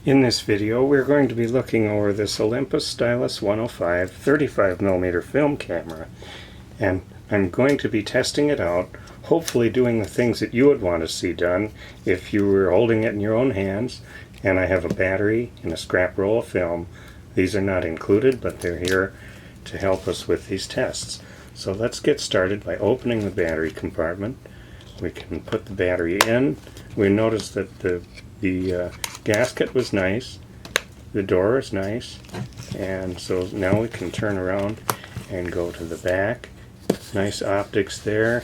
In this video, we're going to be looking over this Olympus Stylus 105 35mm film camera, and I'm going to be testing it out, hopefully doing the things that you would want to see done if you were holding it in your own hands. And I have a battery and a scrap roll of film. These are not included, but they're here to help us with these tests. So let's get started by opening the battery compartment. We can put the battery in. We notice that the gasket was nice, the door is nice, and so now we can turn around and go to the back. Nice optics there,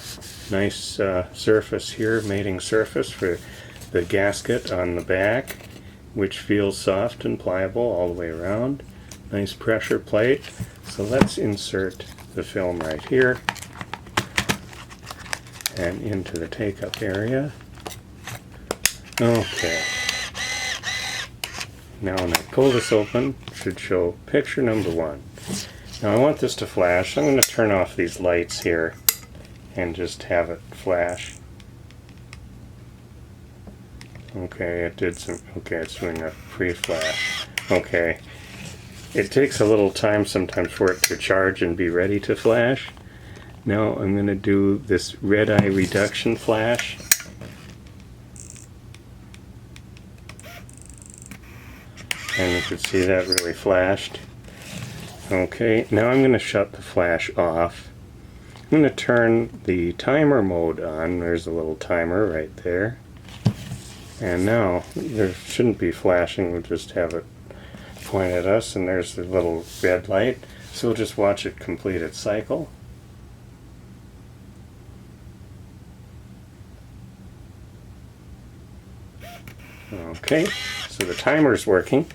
nice surface here, mating surface for the gasket on the back, which feels soft and pliable all the way around. Nice pressure plate. So let's insert the film right here and into the take-up area. Okay. Now when I pull this open, it should show picture number 1. Now I want this to flash. I'm going to turn off these lights here and just have it flash. Okay, it did some, okay, it's doing a pre-flash. Okay. It takes a little time sometimes for it to charge and be ready to flash. Now I'm going to do this red eye reduction flash. And you can see that really flashed. Okay, now I'm going to shut the flash off. I'm going to turn the timer mode on. There's a little timer right there. And now there shouldn't be flashing, we'll just have it point at us, and there's the little red light. So we'll just watch it complete its cycle. Okay, so the timer's working.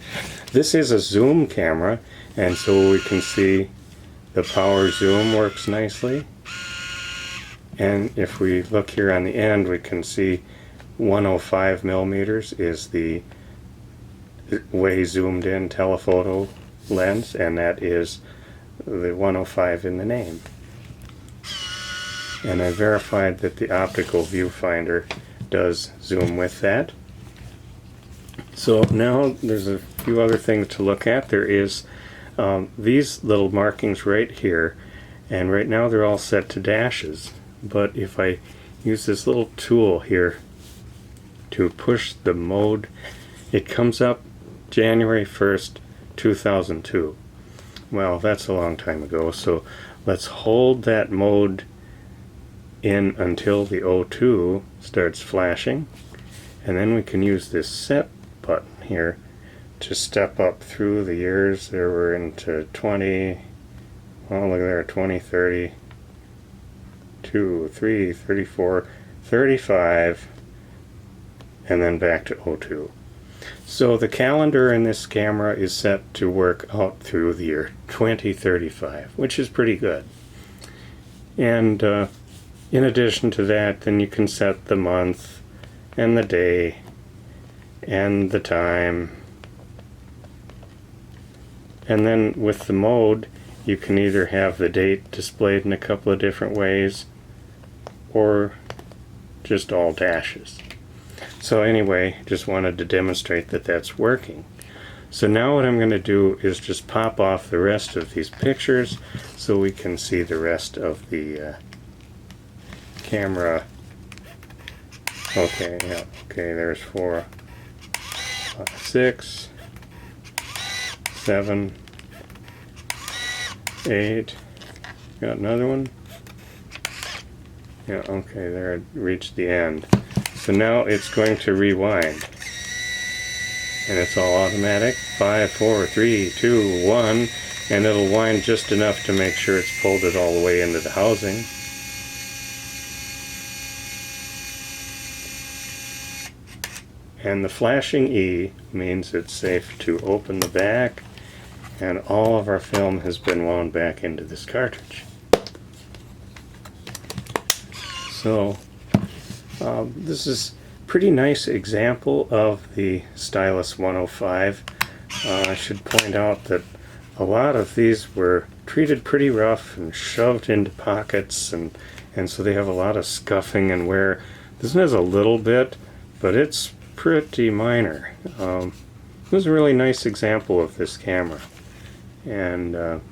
This is a zoom camera, and so we can see the power zoom works nicely. And if we look here on the end, we can see 105 millimeters is the way zoomed in telephoto lens, and that is the 105 in the name. And I verified that the optical viewfinder does zoom with that. So now there's a few other things to look at. There is these little markings right here, and right now they're all set to dashes. But if I use this little tool here to push the mode, it comes up January 1st, 2002. Well, that's a long time ago, so let's hold that mode in until the O2 starts flashing, and then we can use this set button here to step up through the years. There we're into 20, well look there, 20, 30, 2, 3, 34, 35, and then back to O2. So the calendar in this camera is set to work out through the year 2035, which is pretty good. And in addition to that, then you can set the month and the day and the time. And then with the mode, you can either have the date displayed in a couple of different ways or just all dashes. So anyway, just wanted to demonstrate that that's working. So now what I'm going to do is just pop off the rest of these pictures so we can see the rest of the camera. Okay, yeah, okay, there's 4, 5, 6, 7, 8, got another one. Yeah, okay, there it reached the end. So now it's going to rewind. And it's all automatic. 5, 4, 3, 2, 1. And it'll wind just enough to make sure it's pulled it all the way into the housing. And the flashing E means it's safe to open the back, and all of our film has been wound back into this cartridge. So this is a pretty nice example of the Stylus 105. I should point out that a lot of these were treated pretty rough and shoved into pockets, and so they have a lot of scuffing and wear. This one has a little bit, but it's pretty minor. It was a really nice example of this camera. And I'm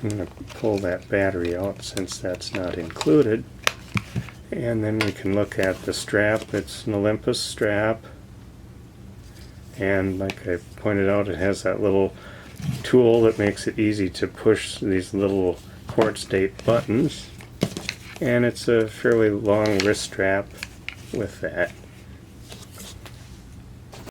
going to pull that battery out since that's not included. And then we can look at the strap. It's an Olympus strap. And like I pointed out, it has that little tool that makes it easy to push these little quartz date buttons. And it's a fairly long wrist strap with that.